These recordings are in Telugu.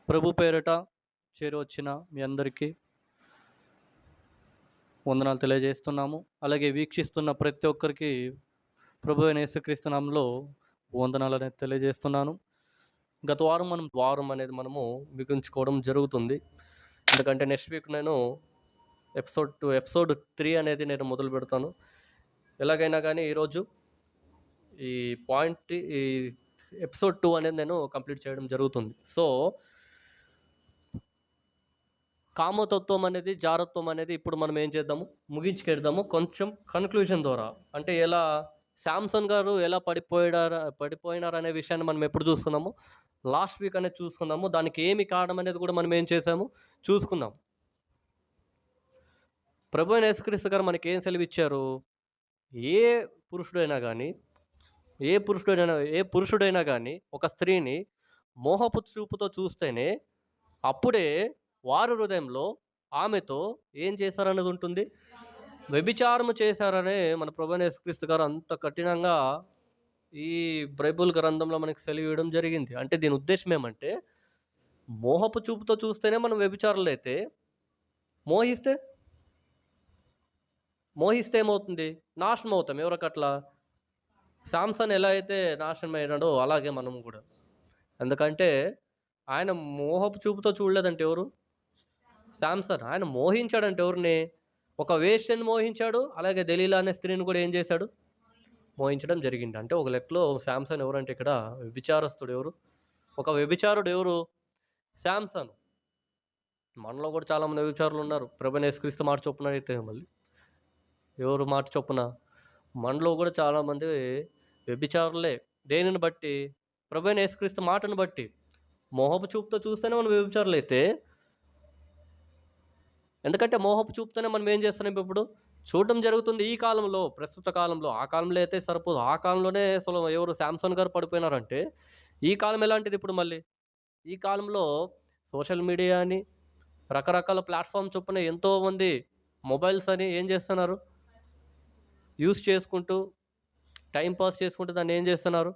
ప్రభు పేరిట చేరువచ్చిన మీ అందరికీ వందనాలు తెలియజేస్తున్నాము. అలాగే వీక్షిస్తున్న ప్రతి ఒక్కరికి ప్రభు అయిన యేసుక్రీస్తు నామములో వందనాలు అనేది తెలియజేస్తున్నాను. గత వారం అనేది మనము ముగించుకోవడం జరుగుతుంది. ఎందుకంటే నెక్స్ట్ వీక్ నేను ఎపిసోడ్ 3 అనేది నేను మొదలు పెడతాను. ఎలాగైనా కానీ ఈరోజు ఈ ఎపిసోడ్ 2 అనేది నేను కంప్లీట్ చేయడం జరుగుతుంది. సో కామతత్వం అనేది, జారత్వం అనేది ఇప్పుడు మనం ఏం చేద్దాము, ముగించుకెడదాము కొంచెం కన్క్లూజన్ ద్వారా. అంటే ఎలా శాంసన్ గారు ఎలా పడిపోయినారనే విషయాన్ని మనం ఎప్పుడు చూసుకున్నాము, లాస్ట్ వీక్ అనేది చూసుకున్నాము. దానికి ఏమి కారణం అనేది కూడా మనం ఏం చేసాము, చూసుకుందాం. ప్రభు అయిన యేసుక్రీస్తు గారు మనకి ఏం సెలవిచ్చారు? ఏ పురుషుడైనా కానీ ఒక స్త్రీని మోహపు చూపుతో చూస్తేనే అప్పుడే వారి హృదయంలో ఆమెతో ఏం చేశారనేది ఉంటుంది, వ్యభిచారము చేశారనే మన ప్రభువైన యేసుక్రీస్తు గారు అంత కఠినంగా ఈ బైబిల్ గ్రంథంలో మనకి సెలవియడం జరిగింది. అంటే దీని ఉద్దేశం ఏమంటే, మోహపు చూపుతో చూస్తేనే మనం వ్యభిచారులు అయితే, మోహిస్తే ఏమవుతుంది, నాశనం అవుతాం. ఎవరికట్లా శాంసన్ ఎలా అయితే నాశనం అయినాడో అలాగే మనం కూడా. ఎందుకంటే ఆయన మోహపు చూపుతో చూడలేదంటే ఎవరు, శాంసన్. ఆయన మోహించాడంటే ఎవరిని, ఒక వేశ్యని మోహించాడు. అలాగే దెలీలా అనే స్త్రీని కూడా ఏం చేశాడు, మోహించడం జరిగింది. అంటే ఒక లెక్కలో శాంసన్ ఎవరంటే ఇక్కడ వ్యభిచారస్తుడు. ఎవరు, ఒక వ్యభిచారుడు ఎవరు, శాంసన్. మనలో కూడా చాలామంది వ్యభిచారులు ఉన్నారు. ప్రభువైన యేసుక్రీస్తు మాట చొప్పున అయితే మళ్ళీ ఎవరు మాట చొప్పున, మనలో కూడా చాలామంది వ్యభిచారులే. దేనిని బట్టి, ప్రభువైన యేసుక్రీస్తు మాటను బట్టి. మోహపు చూపుతో చూస్తేనే మనం వ్యభిచారులు అయితే, ఎందుకంటే మోహపు చూపుతోనే మనం ఏం చేస్తున్నాం ఇప్పుడు చూడడం జరుగుతుంది ఈ కాలంలో, ప్రస్తుత కాలంలో. ఆ కాలంలో అయితే సరిపోదు. ఆ కాలంలోనే అసలు ఎవరు శాంసన్ గారు పడిపోయినారంటే, ఈ కాలం ఎలాంటిది ఇప్పుడు మళ్ళీ? ఈ కాలంలో సోషల్ మీడియా అని రకరకాల ప్లాట్ఫామ్ చొప్పున ఎంతోమంది మొబైల్స్ అని ఏం చేస్తున్నారు, యూస్ చేసుకుంటూ టైం పాస్ చేసుకుంటూ దాన్ని ఏం చేస్తున్నారు,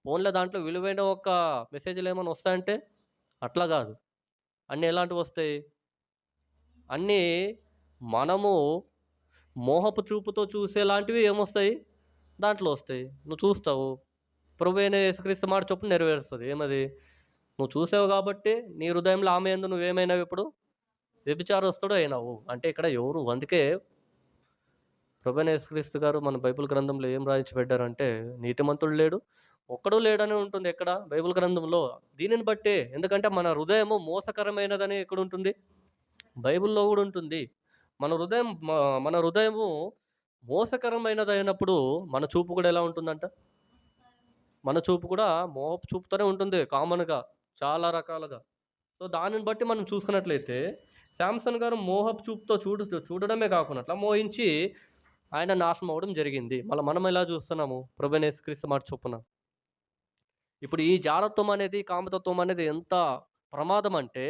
ఫోన్లో దాంట్లో విలువైన ఒక మెసేజ్లు ఏమైనా వస్తాయంటే అట్లా కాదు. అన్నీ ఎలాంటివి వస్తాయి, అన్నీ మనము మోహపు చూపుతో చూసేలాంటివి ఏమొస్తాయి, దాంట్లో వస్తాయి. నువ్వు చూస్తావు, ప్రభు అయిన యేసుక్రీస్తు మాట చొప్పున నెరవేరుస్తుంది. ఏమది, నువ్వు చూసావు కాబట్టి నీ హృదయంలో ఆమె యందు నువ్వేమైనావు, ఇప్పుడు వ్యభిచారస్తుడు అయినావు. అంటే ఇక్కడ ఎవరు, అందుకే ప్రభు అయిన యేసుక్రీస్తు గారు మన బైబిల్ గ్రంథంలో ఏం రాయించి పెట్టారంటే, నీతిమంతుడు లేడు, ఒక్కడూ లేడని ఉంటుంది ఎక్కడ బైబిల్ గ్రంథంలో. దీనిని బట్టే, ఎందుకంటే మన హృదయము మోసకరమైనదని ఎక్కడ ఉంటుంది, బైబిల్లో కూడా ఉంటుంది. మన హృదయము మోసకరమైనదైనప్పుడు మన చూపు కూడా ఎలా ఉంటుందంట, మన చూపు కూడా మోహపు చూపుతోనే ఉంటుంది కామన్గా, చాలా రకాలుగా. సో దానిని బట్టి మనం చూసుకున్నట్లయితే, శాంసన్ గారు మోహపు చూపుతో చూడడమే కాకుండా అట్లా మోహించి ఆయన నాశనం అవ్వడం జరిగింది. మనం ఎలా చూస్తున్నాము, ప్రభువైన యేసుక్రీస్తు మాట చొప్పున. ఇప్పుడు ఈ జారత్వం అనేది, కామతత్వం అనేది ఎంత ప్రమాదం అంటే,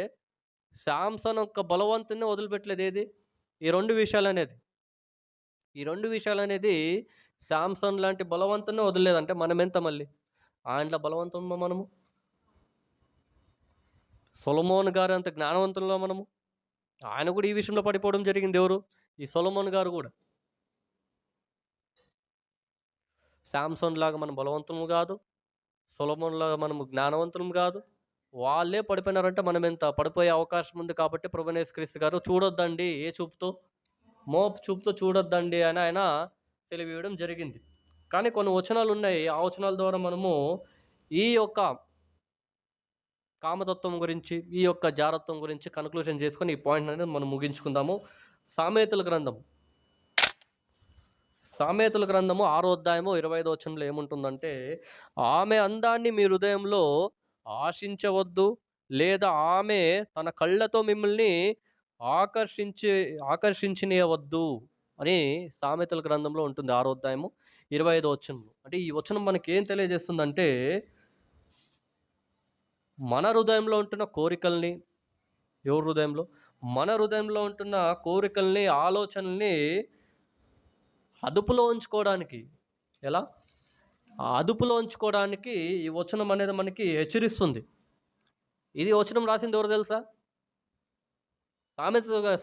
శాంసన్ యొక్క బలవంతుని వదిలిపెట్టలేదు. ఏది, ఈ రెండు విషయాలనేది శాంసన్ లాంటి బలవంతుని వదిలేదంటే మనం ఎంత మళ్ళీ ఆయనలో బలవంతంలో మనము, సొలొమోన్ గారు అంత జ్ఞానవంతుల్లో మనము. ఆయన కూడా ఈ విషయంలో పడిపోవడం జరిగింది. ఎవరు, ఈ సొలొమోన్ గారు కూడా. శాంసన్ లాగా మనం బలవంతులు కాదు, సొలొమోన్ లాగా మనము జ్ఞానవంతులం కాదు. వాళ్ళే పడిపోయినారంటే మనం ఎంత పడిపోయే అవకాశం ఉంది. కాబట్టి ప్రభువైన యేసుక్రీస్తు గారు చూడొద్దండి, ఏ చూపుతో, మోహపు చూపుతో చూడొద్దండి అని ఆయన తెలియజేయడం జరిగింది. కానీ కొన్ని వచనాలు ఉన్నాయి, ఆ వచనాల ద్వారా మనము ఈ యొక్క కామతత్వం గురించి, ఈ యొక్క జారత్వం గురించి కన్క్లూజన్ చేసుకొని ఈ పాయింట్ అనేది మనం ముగించుకుందాము. సామెతల గ్రంథము 6వ అధ్యాయము 25వ వచనంలో ఏముంటుందంటే, ఆమె అందాన్ని మీ హృదయంలో ఆశించవద్దు, లేదా ఆమె తన కళ్ళతో మిమ్మల్ని ఆకర్షించనీయవద్దు అని సామెతల గ్రంథంలో ఉంటుంది. 6వ అధ్యాయము 25వ వచనంలో. అంటే ఈ వచనం మనకి ఏం తెలియజేస్తుందంటే, మన హృదయంలో ఉంటున్న కోరికల్ని, ఎవరి హృదయంలో, మన హృదయంలో ఉంటున్న కోరికల్ని, ఆలోచనల్ని అదుపులో ఉంచుకోవడానికి. ఎలా? ఆ అదుపులో ఉంచుకోవడానికి ఈ వచనం అనేది మనకి హెచ్చరిస్తుంది. ఇది వచనం రాసింది ఎవరో తెలుసా?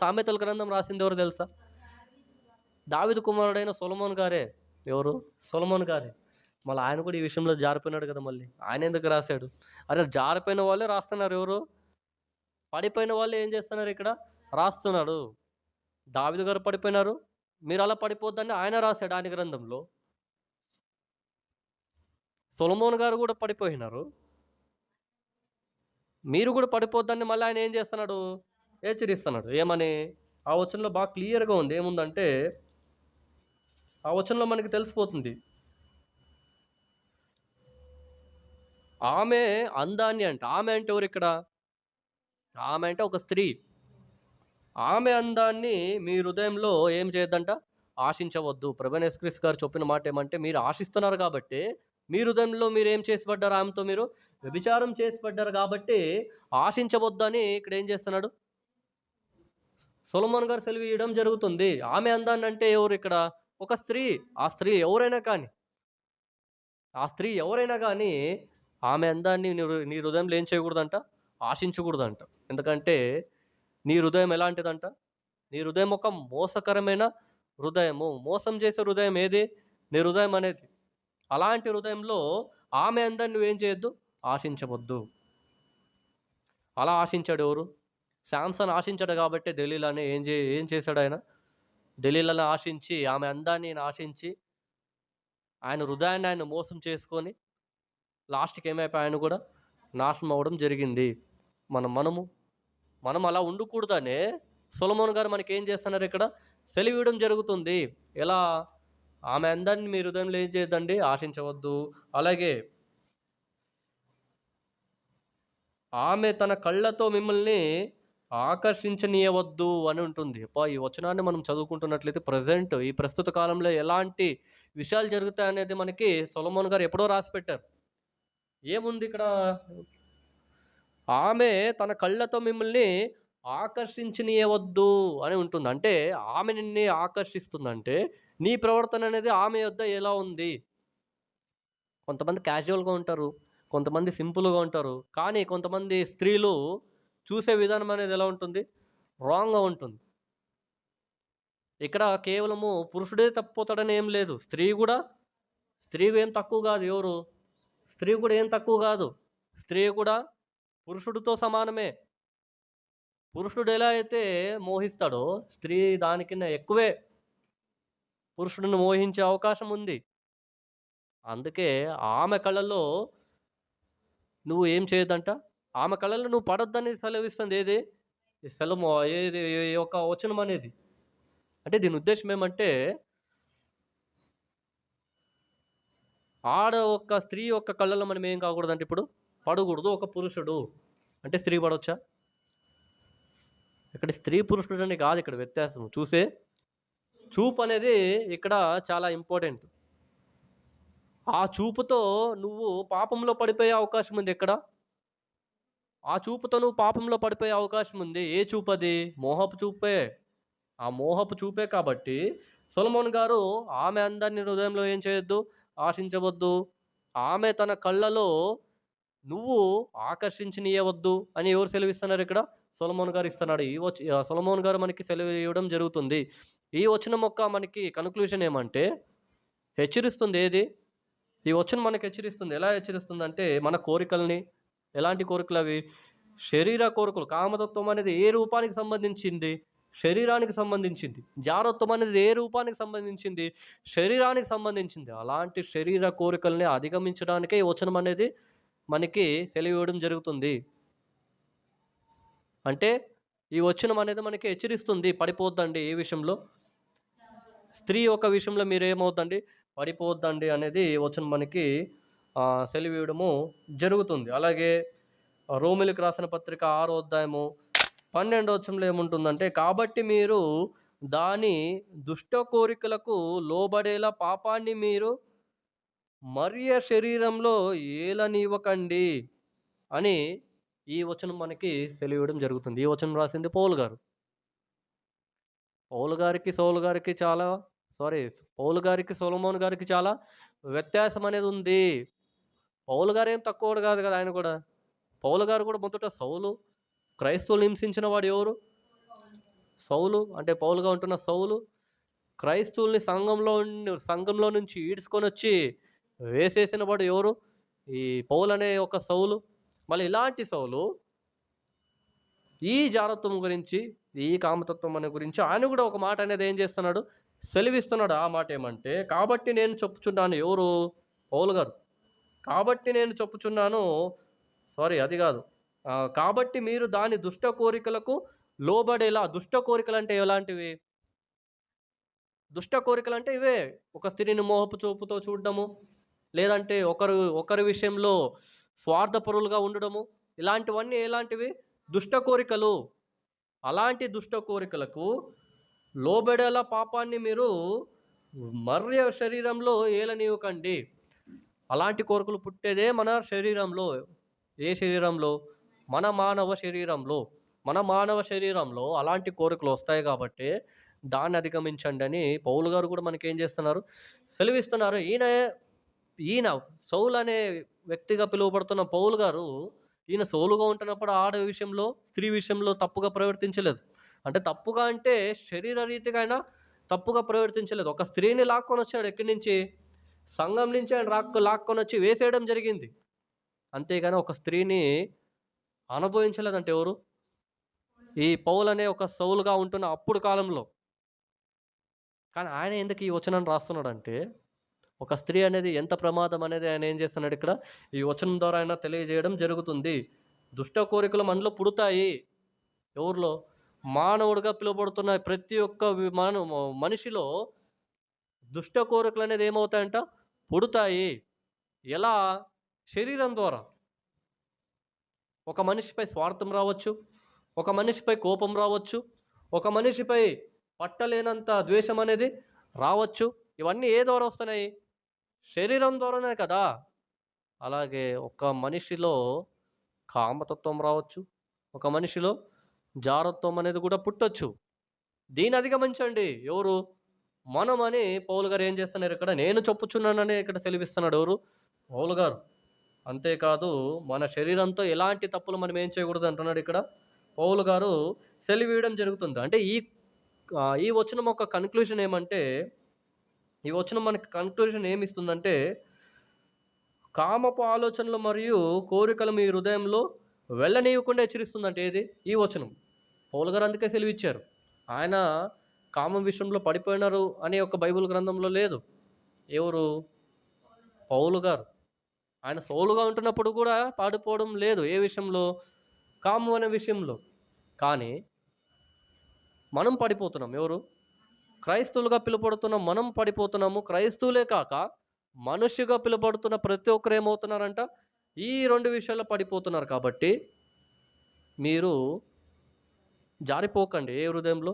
సామెతల గ్రంథం రాసింది ఎవరో తెలుసా? దావీదు కుమారుడైన సొలొమోన్ గారే. ఎవరు? సొలొమోన్ గారే. మళ్ళీ ఆయన కూడా ఈ విషయంలో జారిపోయినాడు కదా మళ్ళీ. ఆయన ఎందుకు రాశాడు? అరే జారిపోయిన వాళ్ళే రాస్తున్నారు ఎవరు? పడిపోయిన వాళ్ళు ఏం చేస్తున్నారు ఇక్కడ? రాస్తున్నాడు. దావీదు గారు పడిపోయినారు. మీరు అలా పడిపోద్దని ఆయన రాశాడు ఆయన గ్రంథంలో. సొలొమోన్ గారు కూడా పడిపోయినారు. మీరు కూడా పడిపోద్దని మళ్ళీ ఆయన ఏం చేస్తున్నాడు? హెచ్చరిస్తున్నాడు. ఏమని? ఆ వచనంలో బాగా క్లియర్‌గా ఉంది. ఏముందంటే ఆ వచనంలో మనకి తెలిసిపోతుంది. ఆమె అందాన్ని అంట. ఆమె అంటే ఎవరిక్కడ? ఆమె అంటే ఒక స్త్రీ. ఆమె అందాన్ని మీ హృదయంలో ఏం చేయొద్దంట? ఆశించవద్దు. ప్రభువైన యేసుక్రీస్తు గారు చెప్పిన మాట ఏమంటే, మీరు ఆశిస్తున్నారు కాబట్టి, మీ హృదయంలో మీరేం చేసి పడ్డారు ఆమెతో మీరు? వ్యభిచారం చేసి పడ్డారు కాబట్టి, ఆశించవద్దని ఇక్కడ ఏం చేస్తున్నాడు? సొలొమోన్ గారు సెలవియ్యడం జరుగుతుంది. ఆమె అందాన్నంటే ఎవరు ఇక్కడ? ఒక స్త్రీ. ఆ స్త్రీ ఎవరైనా కానీ, ఆ స్త్రీ ఎవరైనా గానీ, ఆమె అందాన్ని నీ హృదయంలో ఏం చేయకూడదంట? ఆశించకూడదంట. ఎందుకంటే, నీ హృదయం ఎలాంటిదంట? నీ హృదయం ఒక మోసకరమైన హృదయము. మోసం చేసే హృదయం ఏది? నీ హృదయం అనేది. అలాంటి హృదయంలో ఆమె అందాన్ని నువ్వేం చేయొద్దు? ఆశించవద్దు. అలా ఆశించాడు ఎవరు? శాంసన్ ఆశించాడు కాబట్టే దెలీలాని ఏం చేశాడాయన? దెలీలాని ఆశించి, ఆమె అందాన్ని ఆశించి, ఆయన హృదయాన్ని ఆయన మోసం చేసుకొని, లాస్ట్‌కి ఏమైపోయి ఆయన కూడా నాశనం అవ్వడం జరిగింది. మనము మనం అలా ఉండకూడదనే సొలొమోన్ గారు మనకేం చేస్తున్నారు ఇక్కడ? సెలవివ్వడం జరుగుతుంది. ఎలా? ఆమె అందాన్ని మీ హృదయంలో ఏం చేయొద్దండి? ఆశించవద్దు. అలాగే ఆమె తన కళ్ళతో మిమ్మల్ని ఆకర్షించనీయవద్దు అని ఉంటుంది. అబ్బా! ఈ వచనాన్ని మనం చదువుకుంటున్నట్లయితే ఈ ప్రస్తుత కాలంలో ఎలాంటి విషయాలు జరుగుతాయనేది మనకి సొలొమోన్ గారు ఎప్పుడో రాసిపెట్టారు. ఏముంది ఇక్కడ? ఆమె తన కళ్ళతో మిమ్మల్ని ఆకర్షించనీయవద్దు అని ఉంటుంది. అంటే ఆమె నిన్ను ఆకర్షిస్తుందంటే, నీ ప్రవర్తన అనేది ఆమె యొద్ద ఎలా ఉంది? కొంతమంది క్యాజువల్‌గా ఉంటారు. కొంతమంది సింపుల్‌గా ఉంటారు. కానీ కొంతమంది స్త్రీలు చూసే విధానం అనేది ఎలా ఉంటుంది? రాంగ్‌గా ఉంటుంది. ఇక్కడ కేవలము పురుషుడే తప్పిపోతాడని ఏం లేదు. స్త్రీ ఏం తక్కువ గాదు ఎవరు? స్త్రీ కూడా ఏం తక్కువ గాదు. స్త్రీ కూడా పురుషుడితో సమానమే. పురుషుడు ఎలా అయితే మోహిస్తాడో, స్త్రీ దానికన్నా ఎక్కువే పురుషుడిని మోహించే అవకాశం ఉంది. అందుకే ఆమె కళ్ళలో నువ్వు ఏం చేయొద్దంట? ఆమె కళ్ళలో నువ్వు పడొద్దని సెలవిస్తుంది ఏది? ఈ సెలము ఏది ఈ యొక్క వచనం అనేది. అంటే దీని ఉద్దేశ్యం ఏమంటే, స్త్రీ యొక్క కళ్ళలో మనం ఏం కాకూడదంటే ఇప్పుడు పడకూడదు. ఒక పురుషుడు అంటే స్త్రీ పడొచ్చా? ఇక్కడ స్త్రీ పురుషుడని కాదు ఇక్కడ వ్యత్యాసం. చూపు అనేది ఇక్కడ చాలా ఇంపార్టెంట్. ఆ చూపుతో నువ్వు పాపంలో పడిపోయే అవకాశం ఉంది ఎక్కడ? ఆ చూపుతో నువ్వు పాపంలో పడిపోయే అవకాశం ఉంది. ఏ చూపది? మోహపు చూపే. ఆ మోహపు చూపే కాబట్టి సొలొమోన్ గారు ఆమె అందాన్ని హృదయంలో ఏం చేయొద్దు? ఆశించవద్దు. ఆమె తన కళ్ళలో నువ్వు ఆకర్షించనీయవద్దు అని ఎవరు సెలవిస్తున్నారు ఇక్కడ? సొలొమోన్ గారు ఇస్తున్నాడు. సొలొమోన్ గారు మనకి సెలవు ఇవ్వడం జరుగుతుంది. ఈ వచనం యొక్క మనకి కన్‌క్లూజన్ ఏమంటే హెచ్చరిస్తుంది ఏది? ఈ వచనం మనకు హెచ్చరిస్తుంది. ఎలా హెచ్చరిస్తుందంటే మన కోరికల్ని, ఎలాంటి కోరికలవి? శరీర కోరికలు. కామతత్వం అనేది ఏ రూపానికి సంబంధించింది? శరీరానికి సంబంధించింది. జారత్వం అనేది ఏ రూపానికి సంబంధించింది? శరీరానికి సంబంధించింది. అలాంటి శరీర కోరికల్ని అధిగమించడానికే ఈ వచనం అనేది మనకి సెలవివ్వడం జరుగుతుంది. అంటే ఈ వచనం అనేది మనకి హెచ్చరిస్తుంది. పడిపోద్దండి ఏ విషయంలో? స్త్రీ ఒక విషయంలో మీరేమవుద్దండి? పడిపోవద్దండి అనేది వచనం మనకి సెలవివ్వడము జరుగుతుంది. అలాగే రోమీయులకు రాసిన పత్రిక 6వ అధ్యాయము 12వ వచనంలో ఏముంటుందంటే, కాబట్టి మీరు దాని దుష్ట కోరికలకు లోబడేలా పాపాన్ని మీరు మరియ శరీరంలో ఏలనివ్వకండి అని ఈ వచనం మనకి సెలవివ్వడం జరుగుతుంది. ఈ వచనం రాసింది పౌలు గారు. పౌలు గారికి, సౌలు గారికి చాలా సారీ, పౌలు గారికి, సొలొమోన్ గారికి చాలా వ్యత్యాసం అనేది ఉంది. పౌలు గారేం తక్కువోడు కాదు కదా! ఆయన కూడా. పౌలు గారు కూడా మొదట సౌలు, క్రైస్తవులు హింసించిన వాడు ఎవరు? సౌలు. అంటే పౌలుగా ఉంటున్న సౌలు క్రైస్తవుల్ని సంఘంలో నుంచి ఈడ్చుకొనొచ్చి వేసేసిన వాడు ఎవరు? ఈ పౌలనే ఒక సౌలు. మళ్ళీ ఇలాంటి సౌలు ఈ జారత్వం గురించి, ఈ కామతత్వం అనే గురించి ఆయన కూడా ఒక మాట అనేది ఏం చేస్తున్నాడు? సెలవిస్తున్నాడు. ఆ మాట ఏమంటే, కాబట్టి నేను చెప్పుచున్నాను. ఎవరు? పౌలు గారు. కాబట్టి నేను చెప్పుచున్నాను. సారీ, అది కాదు. కాబట్టి మీరు దాని దుష్ట కోరికలకు లోబడేలా. దుష్ట కోరికలంటే ఎలాంటివి? దుష్ట కోరికలంటే ఇవే. ఒక స్త్రీని మోహపు చూపుతో చూడడము, లేదంటే ఒకరి విషయంలో స్వార్థపరులుగా ఉండడము. ఇలాంటివన్నీ ఎలాంటివి? దుష్ట కోరికలు. అలాంటి దుష్ట కోరికలకు లోబడేలా పాపాన్ని మీరు మర్య శరీరంలో ఏలనీయకండి. అలాంటి కోరికలు పుట్టేదే మన శరీరంలో. ఏ శరీరంలో? మన మానవ శరీరంలో. మన మానవ శరీరంలో అలాంటి కోరికలు వస్తాయి కాబట్టే దాన్ని అధిగమించండని పౌలు గారు కూడా మనకేం చేస్తున్నారు? సెలవిస్తున్నారు. ఈయన సౌలు అనే వ్యక్తిగా పిలువబడుతున్న పౌలు గారు, ఈయన సౌలుగా ఉంటున్నప్పుడు విషయంలో, స్త్రీ విషయంలో తప్పుగా ప్రవర్తించలేదు. అంటే తప్పుగా అంటే శరీర రీతిగా ఆయన తప్పుగా ప్రవర్తించలేదు. ఒక స్త్రీని లాక్కొనొచ్చాడు. ఎక్కడి నుంచి? సంఘం నుంచి ఆయన లాక్కొనొచ్చి వేసేయడం జరిగింది. అంతేగాని ఒక స్త్రీని అనుభవించలేదంటే ఎవరు? ఈ పౌలనే ఒక సౌలుగా ఉంటున్న అప్పుడు కాలంలో. కానీ ఆయన ఎందుకు ఈ వచనాన్ని రాస్తున్నాడంటే, ఒక స్త్రీ అనేది ఎంత ప్రమాదం అనేది ఆయన ఏం చేస్తున్నాడు ఇక్కడ? ఈ వచనం ద్వారా ఆయన తెలియజేయడం జరుగుతుంది. దుష్ట కోరికలు మనలో పుడతాయి. ఎవరిలో? మానవుడిగా పిలువబడుతున్న ప్రతి ఒక్క మనిషిలో దుష్ట కోరికలు అనేది ఏమవుతాయంట? పుడతాయి. ఎలా? శరీరం ద్వారా. ఒక మనిషిపై స్వార్థం రావచ్చు. ఒక మనిషిపై కోపం రావచ్చు. ఒక మనిషిపై పట్టలేనంత ద్వేషం అనేది రావచ్చు. ఇవన్నీ ఏ ద్వారా వస్తున్నాయి? శరీరం ద్వారానే కదా! అలాగే ఒక మనిషిలో కామతత్వం రావచ్చు. ఒక మనిషిలో జారత్వం అనేది కూడా పుట్టొచ్చు. దీన్ని అధిగమించండి. ఎవరు? మనమని పౌలు గారు ఏం చేస్తున్నారు ఇక్కడ? నేను చెప్పుచున్నానని ఇక్కడ సెలవిస్తున్నాడు. ఎవరు? పౌలు గారు. అంతేకాదు మన శరీరంతో ఎలాంటి తప్పులు మనం ఏం చేయకూడదు అంటున్నాడు ఇక్కడ పౌలు గారు సెలవీయడం జరుగుతుంది. అంటే ఈ వచనం ఒక కన్క్లూజన్ ఏమంటే, ఈ వచనం మనకి కన్క్లూజన్ ఏమిస్తుందంటే, కామపు ఆలోచనలు మరియు కోరికలు మీ హృదయంలో వెళ్ళనీయకుండా హెచ్చరిస్తుందంటే ఏది? ఈ వచనం. పౌలు గారు అందుకే సెలవిచ్చారు. ఆయన కామం విషయంలో పడిపోయినారు అనే ఒక బైబిల్ గ్రంథంలో లేదు. ఎవరు? పౌలు గారు. ఆయన సౌలుగా ఉంటున్నప్పుడు కూడా పాడిపోవడం లేదు. ఏ విషయంలో? కామం అనే విషయంలో. కానీ మనం పడిపోతున్నాం. ఎవరు? క్రైస్తవులుగా పిలువబడుతున్న మనం పడిపోతున్నాము. క్రైస్తవులే కాక మనుష్యుగా పిలువబడుతున్న ప్రతి ఒక్కరు ఏమవుతున్నారంట? ఈ 2 విషయాల్లో పడిపోతున్నారు. కాబట్టి మీరు జారిపోకండి. ఏ హృదయంలో?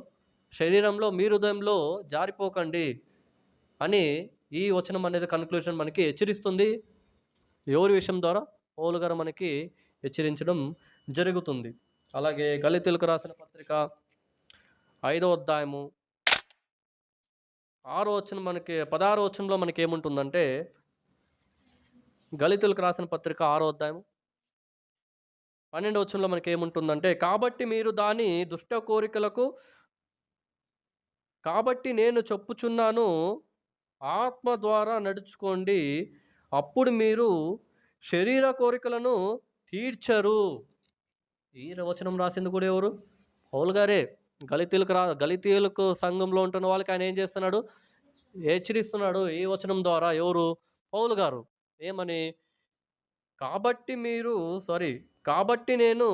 శరీరంలో, మీ హృదయంలో జారిపోకండి అని ఈ వచనం అనేది కన్క్లూజన్ మనకి హెచ్చరిస్తుంది. ఎవరి విషయం ద్వారా? పౌలు గారు మనకి హెచ్చరించడం జరుగుతుంది. అలాగే గలితీయులకు రాసిన పత్రిక 5వ అధ్యాయము 16వ వచనంలో మనకి ఏముంటుందంటే, గలితీయులకు రాసిన పత్రిక 6వ అధ్యాయము 12వ వచనంలో మనకి ఏముంటుందంటే, కాబట్టి నేను చెప్పుచున్నాను, ఆత్మ ద్వారా నడుచుకోండి, అప్పుడు మీరు శరీర కోరికలను తీర్చరు. ఈ వచనం రాసింది కూడా ఎవరు? పౌలు గారే. గలితీయులకు సంఘంలో ఉంటున్న వాళ్ళకి ఆయన ఏం చేస్తున్నాడు? హెచ్చరిస్తున్నాడు ఈ వచనం ద్వారా. ఎవరు? పౌలు గారు. ఏమని? కాబట్టి నేను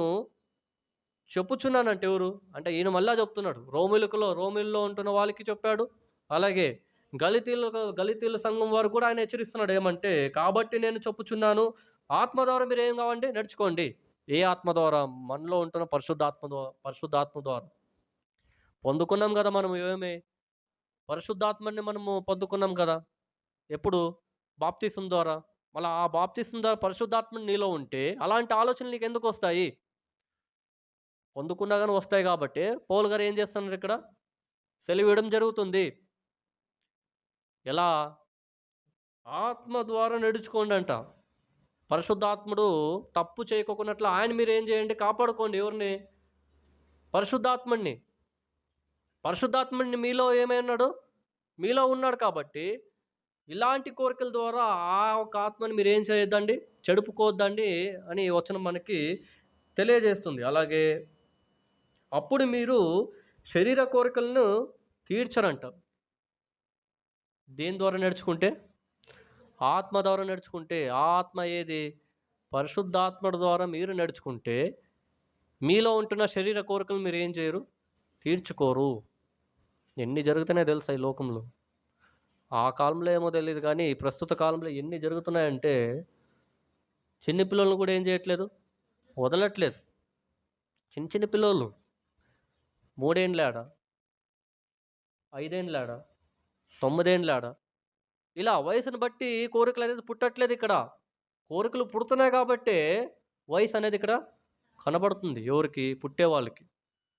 చెప్పుచున్నానంటే ఎవరు? అంటే ఈయన మళ్ళా చెప్తున్నాడు. రోమిల్లో ఉంటున్న వాళ్ళకి చెప్పాడు. అలాగే గలితీయుల సంఘం వారు కూడా ఆయన హెచ్చరిస్తున్నాడు. ఏమంటే, కాబట్టి నేను చెప్పుచున్నాను, ఆత్మ ద్వారా మీరు ఏం కావండి? నడుచుకోండి. ఏ ఆత్మ ద్వారా? మనలో ఉంటున్న పరిశుద్ధాత్మ ద్వారా. పొందుకున్నాం కదా మనం. పరిశుద్ధాత్మని మనము పొందుకున్నాం కదా. ఎప్పుడు? బాప్తిసం ద్వారా. మళ్ళా ఆ బాప్తిసం ద్వారా పరిశుద్ధాత్మ నీలో ఉంటే అలాంటి ఆలోచనలు నీకెందుకు వస్తాయి? పొందుకున్నా గాని వస్తాయి కాబట్టి పౌలు గారు ఏం చేస్తున్నారు ఇక్కడ? సెలవియడం జరుగుతుంది. ఎలా? ఆత్మ ద్వారా నడుచుకోండంట. పరిశుద్ధాత్ముడు తప్పు చేయకోకున్నట్లు ఆయన మీరేం చేయండి? కాపాడుకోండి. ఎవరిని? పరిశుద్ధాత్ముడిని. పరిశుద్ధాత్ముడిని మీలో ఏమైనాడు? మీలో ఉన్నాడు కాబట్టి, ఇలాంటి కోరికల ద్వారా ఆ ఒక ఆత్మని మీరేం చేయొద్దండి? చెడుపుకోవద్దండి అని ఈ వచనం మనకి తెలియజేస్తుంది. అలాగే అప్పుడు మీరు శరీర కోరికలను తీర్చరంట. దేని ద్వారా నడుచుకుంటే? ఆత్మ ద్వారా నడుచుకుంటే. ఆ ఆత్మ ఏది? పరిశుద్ధాత్ముడి ద్వారా మీరు నడుచుకుంటే, మీలో ఉంటున్న శరీర కోరికలు మీరేం చేయరు? తీర్చుకోరు. ఎన్ని జరుగుతున్నాయో తెలుసా ఈ లోకంలో? ఆ కాలంలో ఏమో తెలీదు కానీ, ప్రస్తుత కాలంలో ఎన్ని జరుగుతున్నాయంటే, చిన్న పిల్లలను కూడా ఏం చేయట్లేదు? వదలట్లేదు. చిన్న చిన్న పిల్లోళ్ళు 3 ఏండ్లాడ, 5 ఏండ్లాడ, 9 ఏండ్లాడ, ఇలా వయసును బట్టి కోరికలనేది పుట్టట్లేదిక్కడ. కోరికలు పుడుతున్నాయి కాబట్టే, వయసనేది ఇక్కడ కనబడుతుంది. ఎవరికి? పుట్టేవాళ్ళకి.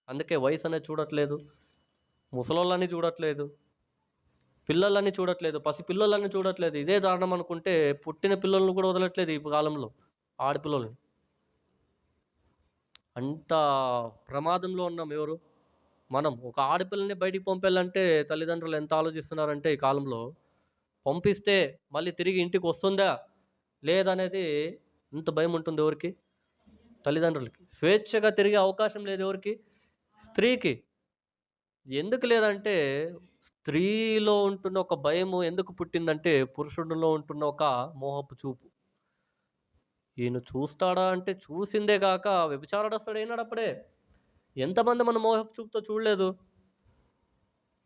అందుకే వయసనేది చూడట్లేదు. ముసలోళ్ళని చూడట్లేదు. పిల్లలని చూడట్లేదు. పసిపిల్లోలని చూడట్లేదు. ఇదే దారుణం అనుకుంటే, పుట్టిన పిల్లలను కూడా వదలట్లేదు ఈ కాలంలో. ఆడపిల్లల్ని. అంత ప్రమాదంలో ఉన్నాం ఎవరు? మనం. ఒక ఆడపిల్లని బయటికి పంపేయాలంటే తల్లిదండ్రులు ఎంత ఆలోచిస్తున్నారంటే ఈ కాలంలో, పంపిస్తే మళ్ళీ తిరిగి ఇంటికొస్తుందా? లేదనేది ఎంత భయముంటుంది ఎవరికి? తల్లిదండ్రులకి. స్వేచ్ఛగా తిరిగే అవకాశం లేదు ఎవరికి? స్త్రీకి. ఎందుకు లేదంటే, స్త్రీలో ఉంటున్న ఒక భయము ఎందుకు పుట్టిందంటే, పురుషుడిలో ఉంటున్న ఒక మోహపు చూపు. ఈయన చూస్తాడా అంటే చూసిందే గాక వ్యభిచారుడొస్తాడయినాడప్పుడే. ఎంతమంది మన మోహపు చూపుతో చూడలేదు?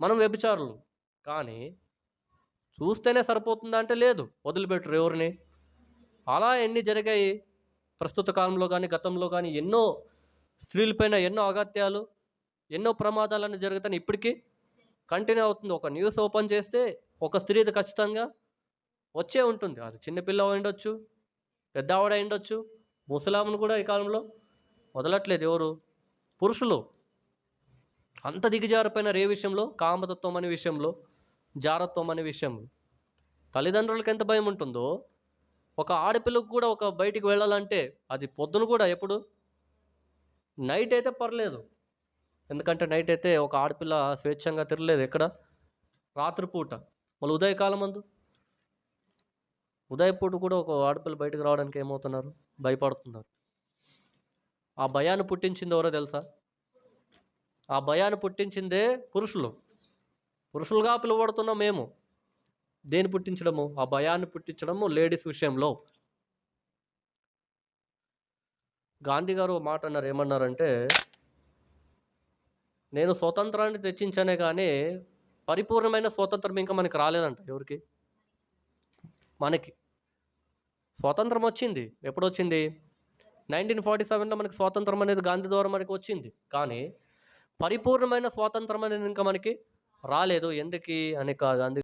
మనం వ్యభిచారులు. కానీ చూస్తేనే సరిపోతుందా అంటే లేదు. వదిలిపెట్టరు ఎవరిని. అలా ఎన్ని జరిగాయి ప్రస్తుత కాలంలో గానీ, గతంలో గానీ ఎన్నో స్త్రీలపైన ఎన్నో అగత్యాలు, ఎన్నో ప్రమాదాలన్నీ జరుగుతున్నాయి. ఇప్పటికి కంటిన్యూ అవుతుంది. ఒక న్యూస్ ఓపెన్ చేస్తే ఒక స్త్రీది ఖచ్చితంగా వచ్చే ఉంటుంది. అది చిన్న పిల్ల అయ్యుండొచ్చు, పెద్ద ఆవిడ అయ్యుండొచ్చు, ముసలామెను కూడా ఈ కాలంలో వదలట్లేదు ఎవరు? పురుషులు. అంత దిగజారిపోయినారు ఏ విషయంలో? కామతత్వం అనే విషయంలో, జారత్వం అనే విషయంలో. తల్లిదండ్రులకు ఎంత భయం ఉంటుందో, ఒక ఆడపిల్లకు కూడా ఒక బయటికి వెళ్ళాలంటే అది పొద్దున కూడా ఎప్పుడు? నైట్ అయితే పర్లేదు. ఎందుకంటే నైట్ అయితే ఒక ఆడపిల్ల స్వేచ్ఛంగా తిరగలేదు ఎక్కడ? రాత్రిపూట. మళ్ళీ ఉదయకాలమందు? ఉదయపూట కూడా ఒక ఆడపిల్ల బయటకు రావడానికి ఏమవుతున్నారు? భయపడుతున్నారు. ఆ భయాన్ని పుట్టించింది ఎవరో తెలుసా? ఆ భయాన్ని పుట్టించిందే పురుషులు. పురుషులుగా పిలువబడుతున్నాం మేము. దేన్ని పుట్టించడము? ఆ భయాన్ని పుట్టించడము లేడీస్ విషయంలో. గాంధీ గారు ఓ మాట అన్నారు. ఏమన్నారంటే, నేను స్వతంత్రాన్ని తెచ్చించానే కానీ పరిపూర్ణమైన స్వతంత్రం ఇంకా మనకి రాలేదంట. ఎవరికి? మనకి. స్వాతంత్రం వచ్చింది. ఎప్పుడొచ్చింది? 1947లో మనకి స్వాతంత్రం అనేది గాంధీ ద్వారా మనకి వచ్చింది. కానీ పరిపూర్ణమైన స్వాతంత్రం అనేది ఇంకా మనకి రాలేదు. ఎందుకీ అని గాంధీ